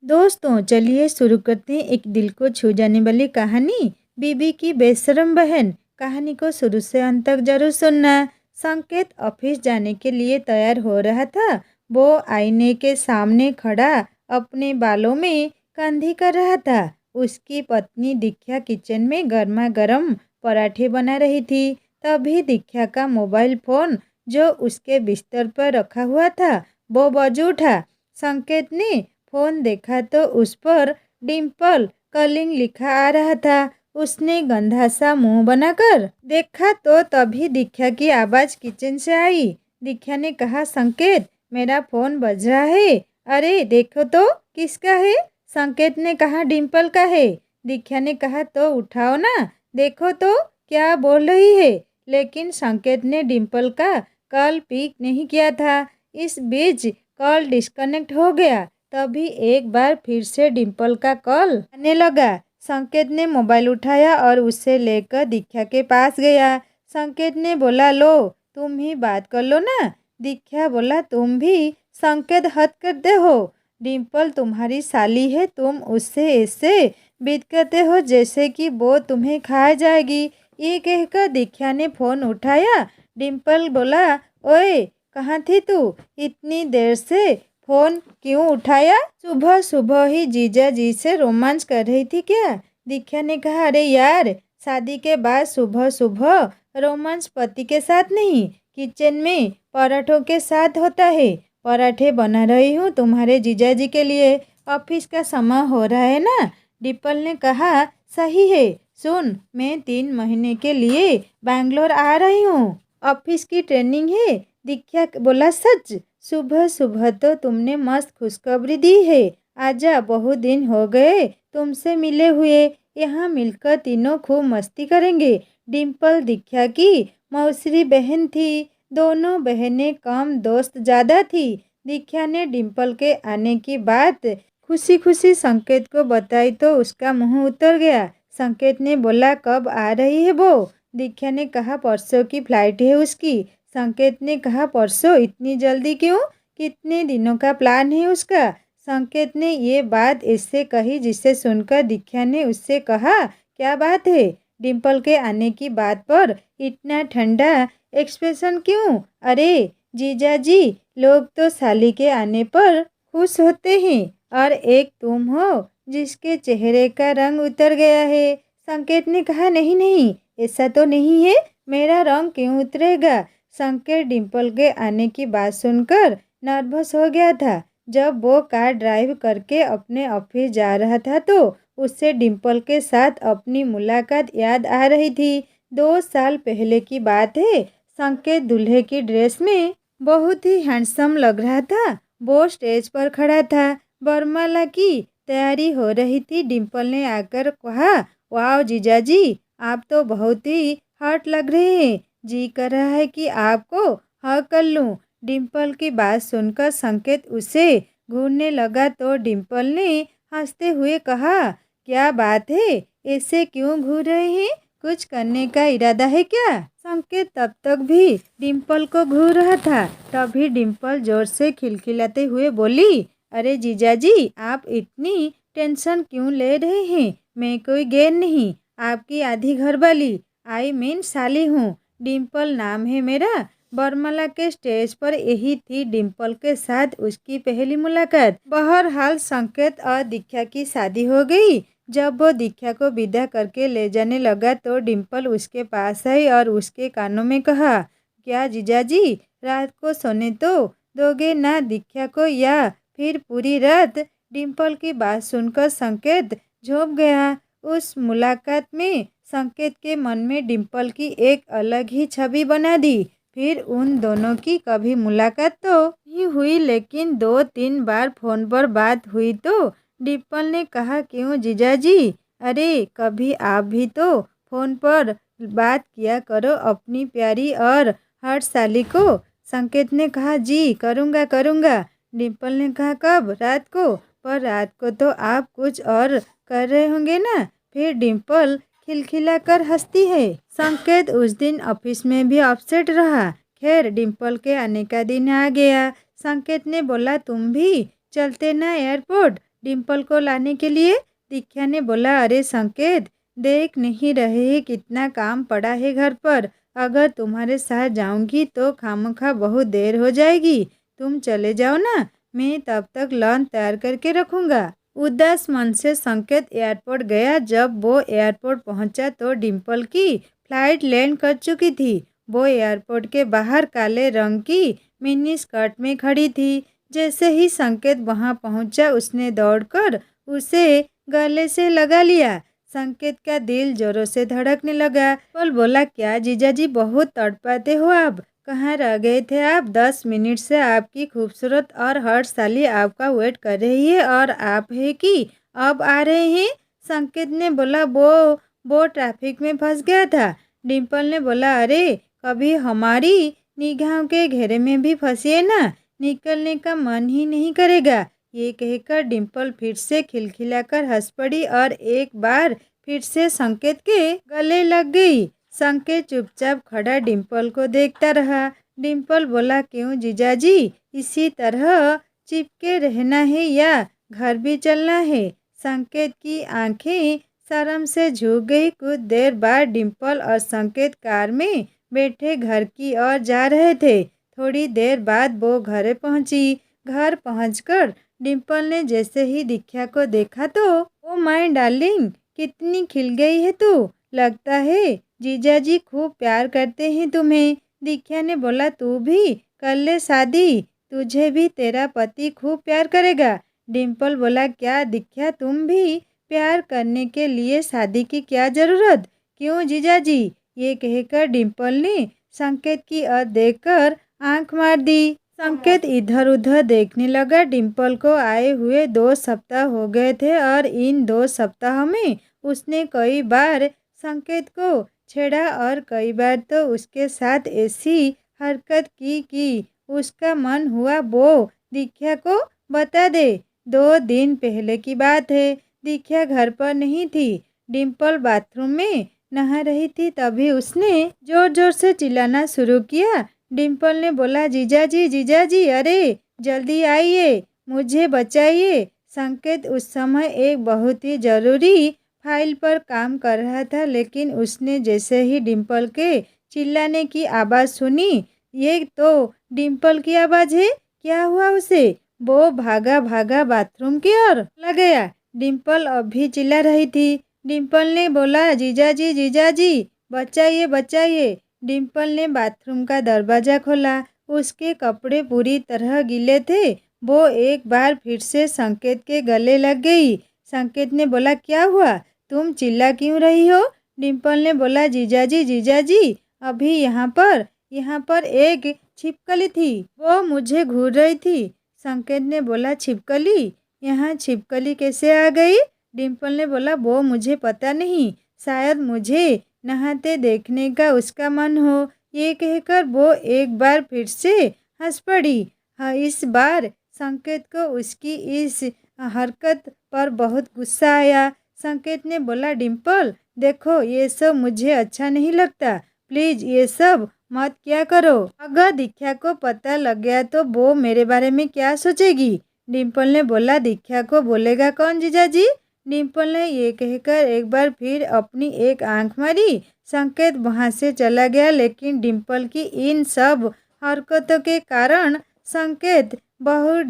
दोस्तों चलिए शुरू करते हैं एक दिल को छू जाने वाली कहानी, बीबी की बेशरम बहन। कहानी को शुरू से अंत तक जरूर सुनना। संकेत ऑफिस जाने के लिए तैयार हो रहा था। वो आईने के सामने खड़ा अपने बालों में कंघी कर रहा था। उसकी पत्नी दीक्षा किचन में गर्मा गर्म पराठे बना रही थी। तभी दीक्षा का मोबाइल फोन जो उसके बिस्तर पर रखा हुआ था वो बज उठा। संकेत ने फोन देखा तो उस पर डिम्पल कलिंग लिखा आ रहा था। उसने गंदा सा मुंह बनाकर देखा तो तभी दीक्षा की आवाज किचन से आई। दीक्षा ने कहा, संकेत मेरा फोन बज रहा है। अरे देखो तो किसका है। संकेत ने कहा, डिम्पल का है। दीक्षा ने कहा, तो उठाओ ना, देखो तो क्या बोल रही है। लेकिन संकेत ने डिम्पल का कॉल पिक नहीं किया था। इस बीच कॉल डिस्कनेक्ट हो गया। तभी एक बार फिर से डिम्पल का कॉल आने लगा। संकेत ने मोबाइल उठाया और उसे लेकर दीक्षा के पास गया। संकेत ने बोला, लो तुम ही बात कर लो ना। दीक्षा बोला, तुम भी संकेत हद करते हो। डिम्पल तुम्हारी साली है, तुम उससे ऐसे बात करते हो जैसे कि वो तुम्हें खा जाएगी। ये कहकर दीक्षा ने फोन उठाया। डिम्पल बोला, ओए कहाँ थी तू, इतनी देर से फोन क्यों उठाया? सुबह सुबह ही जीजा जी से रोमांस कर रही थी क्या? दीक्षा ने कहा, अरे यार शादी के बाद सुबह सुबह रोमांस पति के साथ नहीं, किचन में पराठों के साथ होता है। पराठे बना रही हूँ तुम्हारे जीजा जी के लिए, ऑफिस का समय हो रहा है ना। डिम्पल ने कहा, सही है, सुन मैं 3 महीने के लिए बैंगलोर आ रही हूँ, ऑफिस की ट्रेनिंग है। दीक्षा बोला, सच? सुबह सुबह तो तुमने मस्त खुशखबरी दी है। आजा, बहुत दिन हो गए तुमसे मिले हुए, यहाँ मिलकर तीनों खूब मस्ती करेंगे। डिम्पल दीक्षा की मौसरी बहन थी। दोनों बहनें कम दोस्त ज़्यादा थी। दीक्षा ने डिम्पल के आने की बात खुशी खुशी संकेत को बताई तो उसका मुंह उतर गया। संकेत ने बोला, कब आ रही है वो? दीक्षा ने कहा, परसों की फ्लाइट है उसकी। संकेत ने कहा, परसों? इतनी जल्दी क्यों? कितने दिनों का प्लान है उसका? संकेत ने ये बात इससे कही जिसे सुनकर दीक्षा ने उससे कहा, क्या बात है? डिम्पल के आने की बात पर इतना ठंडा एक्सप्रेशन क्यों? अरे जीजा जी, लोग तो साली के आने पर खुश होते हैं और एक तुम हो जिसके चेहरे का रंग उतर गया है। संकेत ने कहा, नहीं नहीं, ऐसा तो नहीं है, मेरा रंग क्यों उतरेगा? संकेत डिम्पल के आने की बात सुनकर नर्वस हो गया था। जब वो कार ड्राइव करके अपने ऑफिस जा रहा था तो उससे डिम्पल के साथ अपनी मुलाकात याद आ रही थी। 2 साल पहले की बात है। संकेत दूल्हे की ड्रेस में बहुत ही हैंडसम लग रहा था। वो स्टेज पर खड़ा था, वरमाला की तैयारी हो रही थी। डिम्पल ने आकर कहा, वाह जीजाजी, आप तो बहुत ही हॉट लग रहे हैं, जी कर रहा है कि आपको हक कर लूं। डिम्पल की बात सुनकर संकेत उसे घूरने लगा तो डिम्पल ने हंसते हुए कहा, क्या बात है, ऐसे क्यों घूर रहे हैं, कुछ करने का इरादा है क्या? संकेत तब तक भी डिम्पल को घूर रहा था। तभी डिम्पल जोर से खिलखिलाते हुए बोली, अरे जीजाजी, आप इतनी टेंशन क्यों ले रहे हैं? मैं कोई गैर नहीं, आपकी आधी घरवाली, आई मीन साली हूँ। डिम्पल नाम है मेरा। बरमला के स्टेज पर यही थी डिम्पल के साथ उसकी पहली मुलाकात। बहरहाल संकेत और दीक्षा की शादी हो गई। जब वो दीक्षा को विदा करके ले जाने लगा तो डिम्पल उसके पास आई और उसके कानों में कहा, क्या जीजाजी, रात को सोने तो दोगे ना दीक्षा को, या फिर पूरी रात? डिम्पल की बात सुनकर संकेत झोंक गया। उस मुलाकात में संकेत के मन में डिम्पल की एक अलग ही छवि बना दी। फिर उन दोनों की कभी मुलाकात तो नहीं हुई, लेकिन 2-3 बार फोन पर बात हुई तो डिम्पल ने कहा, क्यों जीजाजी, अरे कभी आप भी तो फोन पर बात किया करो अपनी प्यारी और हर साली को। संकेत ने कहा, जी करूँगा करूँगा। डिम्पल ने कहा, कब? रात को? पर रात को तो आप कुछ और कर रहे होंगे ना। फिर डिम्पल खिलखिलाकर हंसती है। संकेत उस दिन ऑफिस में भी अपसेट रहा। खैर डिम्पल के आने का दिन आ गया। संकेत ने बोला, तुम भी चलते ना एयरपोर्ट। डिम्पल को लाने के लिए। दीक्षा ने बोला, अरे संकेत, देख नहीं रहे कितना काम पड़ा है घर पर। अगर तुम्हारे साथ जाऊंगी तो खामखा बहुत देर हो जाएगी। तुम चले जाओ ना, मैं तब तक लंच तैयार करके रखूंगा। उदास मन से संकेत एयरपोर्ट गया। जब वो एयरपोर्ट पहुंचा तो डिम्पल की फ्लाइट लैंड कर चुकी थी। वो एयरपोर्ट के बाहर काले रंग की मिनी स्कर्ट में खड़ी थी। जैसे ही संकेत वहां पहुंचा उसने दौड़कर उसे गले से लगा लिया। संकेत का दिल जोरों से धड़कने लगा। पल बोला, क्या जीजाजी बहुत तड़पाते हो आप? कहाँ रह गए थे आप? 10 मिनट से आपकी खूबसूरत और हर्षशाली आपका वेट कर रही है और आप है कि अब आ रहे हैं? संकेत ने बोला, वो ट्रैफिक में फंस गया था। डिम्पल ने बोला, अरे कभी हमारी निगाहों के घेरे में भी फंसिए ना, निकलने का मन ही नहीं करेगा। ये कहकर डिम्पल फिर से खिलखिलाकर हंस पड़ी और एक बार फिर से संकेत के गले लग गई। संकेत चुपचाप खड़ा डिम्पल को देखता रहा। डिम्पल बोला, क्यों जीजाजी, इसी तरह चिपके रहना है या घर भी चलना है? संकेत की आंखें शर्म से झुक गई। कुछ देर बाद डिम्पल और संकेत कार में बैठे घर की ओर जा रहे थे। थोड़ी देर बाद वो घर पहुंची। घर पहुंचकर डिम्पल ने जैसे ही दीक्षा को देखा तो, ओ माय डार्लिंग, कितनी खिल गई है तू। लगता है जीजाजी खूब प्यार करते हैं तुम्हें। दीक्षा ने बोला, तू भी कर ले शादी, तुझे भी तेरा पति खूब प्यार करेगा। डिम्पल बोला, क्या दीक्षा, तुम भी प्यार करने के लिए शादी की क्या जरूरत? क्यों जीजाजी? ये कहकर डिम्पल ने संकेत की ओर देखकर आंख मार दी। संकेत इधर उधर देखने लगा। डिम्पल को आए हुए 2 सप्ताह हो गए थे और इन 2 सप्ताह में उसने कई बार संकेत को छेड़ा और कई बार तो उसके साथ ऐसी हरकत की कि उसका मन हुआ वो दीक्षा को बता दे। 2 दिन पहले की बात है। दीक्षा घर पर नहीं थी। डिम्पल बाथरूम में नहा रही थी। तभी उसने जोर जोर से चिल्लाना शुरू किया। डिम्पल ने बोला, जीजाजी जीजाजी, अरे जल्दी आइए, मुझे बचाइए। संकेत उस समय एक बहुत ही ज़रूरी फाइल पर काम कर रहा था, लेकिन उसने जैसे ही डिम्पल के चिल्लाने की आवाज़ सुनी, ये तो डिम्पल की आवाज़ है, क्या हुआ उसे? वो भागा भागा बाथरूम की ओर चला गया। डिम्पल अभी चिल्ला रही थी। डिम्पल ने बोला, जीजाजी जीजाजी, बचाइए बचाइए। डिम्पल ने बाथरूम का दरवाज़ा खोला। उसके कपड़े पूरी तरह गीले थे। वो एक बार फिर से संकेत के गले लग गई। संकेत ने बोला, क्या हुआ, तुम चिल्ला क्यों रही हो? डिम्पल ने बोला, जीजाजी जीजाजी, अभी यहाँ पर एक छिपकली थी, वो मुझे घूर रही थी। संकेत ने बोला, छिपकली? यहाँ छिपकली कैसे आ गई? डिम्पल ने बोला, वो मुझे पता नहीं, शायद मुझे नहाते देखने का उसका मन हो। ये कहकर वो एक बार फिर से हंस पड़ी। हाँ, इस बार संकेत को उसकी इस हरकत पर बहुत गुस्सा आया। संकेत ने बोला, डिम्पल देखो, ये सब मुझे अच्छा नहीं लगता, प्लीज़ ये सब मत क्या करो। अगर दीक्षा को पता लग गया तो वो मेरे बारे में क्या सोचेगी? डिम्पल ने बोला, दीक्षा को बोलेगा कौन जीजाजी? डिम्पल ने ये कहकर एक बार फिर अपनी एक आंख मारी। संकेत वहाँ से चला गया, लेकिन डिम्पल की इन सब हरकतों के कारण संकेत बहुत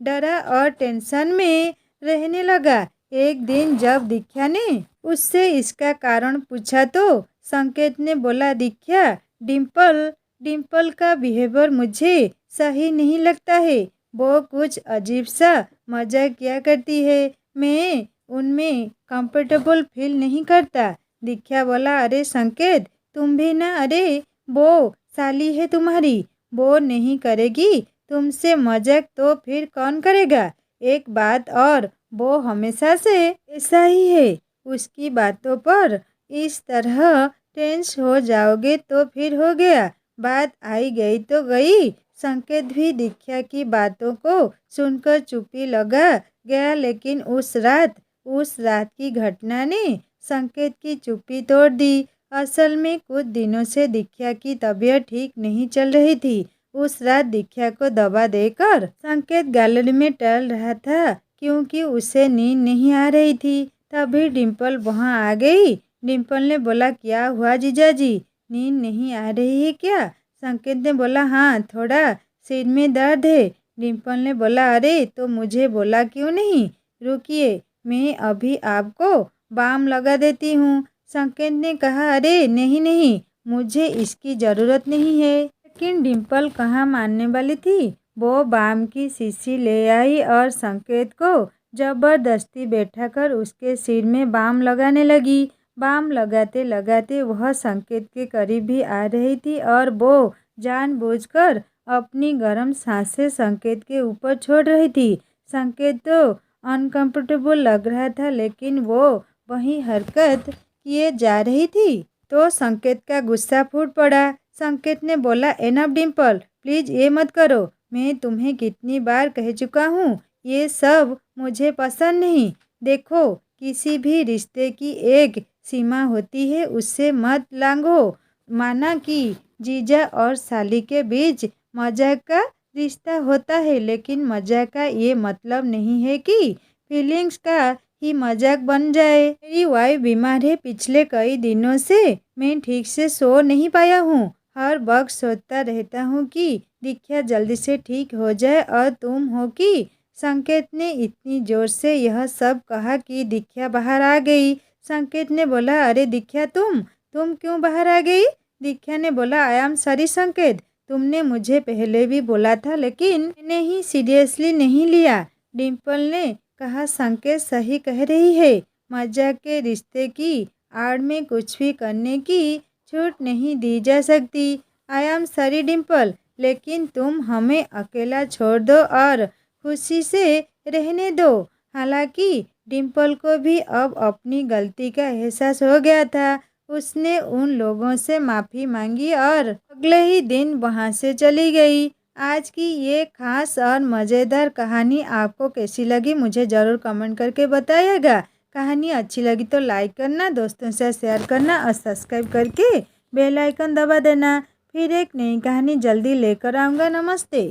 डरा और टेंशन में रहने लगा। एक दिन जब दीक्षा ने उससे इसका कारण पूछा तो संकेत ने बोला, दीक्षा, डिम्पल का बिहेवियर मुझे सही नहीं लगता है। वो कुछ अजीब सा मजाक किया करती है, मैं उनमें कंफर्टेबल फील नहीं करता। दीक्षा बोला, अरे संकेत, तुम भी ना, अरे वो साली है तुम्हारी, वो नहीं करेगी तुमसे मजाक तो फिर कौन करेगा? एक बात और, वो हमेशा से ऐसा ही है। उसकी बातों पर इस तरह टेंस हो जाओगे तो फिर हो गया, बात आई गई तो गई। संकेत भी दीक्षा की बातों को सुनकर चुप्पी लगा गया, लेकिन उस रात की घटना ने संकेत की चुप्पी तोड़ दी। असल में कुछ दिनों से दीक्षा की तबीयत ठीक नहीं चल रही थी। उस रात दीक्षा को दवा देकर संकेत गैलरी में टहल रहा था क्योंकि उसे नींद नहीं आ रही थी। तभी डिम्पल वहाँ आ गई। डिम्पल ने बोला, क्या हुआ जीजाजी, नींद नहीं आ रही है क्या? संकेत ने बोला, हाँ थोड़ा सिर में दर्द है। डिम्पल ने बोला, अरे तो मुझे बोला क्यों नहीं? रुकिए, मैं अभी आपको बाम लगा देती हूँ। संकेत ने कहा, अरे नहीं नहीं, मुझे इसकी ज़रूरत नहीं है। लेकिन डिम्पल कहाँ मानने वाली थी। वो बाम की शीशी ले आई और संकेत को जबरदस्ती बैठाकर उसके सिर में बाम लगाने लगी। बाम लगाते लगाते वह संकेत के करीब भी आ रही थी और वो जानबूझकर अपनी गर्म सांसें संकेत के ऊपर छोड़ रही थी। संकेत तो अनकंफर्टेबल लग रहा था, लेकिन वो वही हरकत किए जा रही थी तो संकेत का गुस्सा फूट पड़ा। संकेत ने बोला, एनफ डिम्पल, प्लीज़ ये मत करो। मैं तुम्हें कितनी बार कह चुका हूँ, ये सब मुझे पसंद नहीं। देखो, किसी भी रिश्ते की एक सीमा होती है, उससे मत लांघो। माना कि जीजा और साली के बीच मजाक का रिश्ता होता है, लेकिन मजाक का ये मतलब नहीं है कि फीलिंग्स का ही मजाक बन जाए। मेरी वाइफ बीमार है, पिछले कई दिनों से मैं ठीक से सो नहीं पाया हूँ। हर वक्त सोचता रहता हूँ कि दीक्षा जल्दी से ठीक हो जाए और तुम हो कि। संकेत ने इतनी जोर से यह सब कहा कि दीक्षा बाहर आ गई। संकेत ने बोला, अरे दीक्षा, तुम क्यों बाहर आ गई? दीक्षा ने बोला, आई एम सॉरी संकेत, तुमने मुझे पहले भी बोला था, लेकिन मैंने ही सीरियसली नहीं लिया। डिम्पल ने कहा, संकेत सही कह रही है, मजाक के रिश्ते की आड़ में कुछ भी करने की छूट नहीं दी जा सकती। आई एम सॉरी डिम्पल, लेकिन तुम हमें अकेला छोड़ दो और खुशी से रहने दो। हालांकि डिम्पल को भी अब अपनी गलती का एहसास हो गया था। उसने उन लोगों से माफ़ी मांगी और अगले ही दिन वहाँ से चली गई। आज की ये खास और मज़ेदार कहानी आपको कैसी लगी, मुझे ज़रूर कमेंट करके बताइएगा। कहानी अच्छी लगी तो लाइक करना, दोस्तों से शेयर करना और सब्सक्राइब करके बेल आइकन दबा देना। फिर एक नई कहानी जल्दी लेकर आऊँगा। नमस्ते।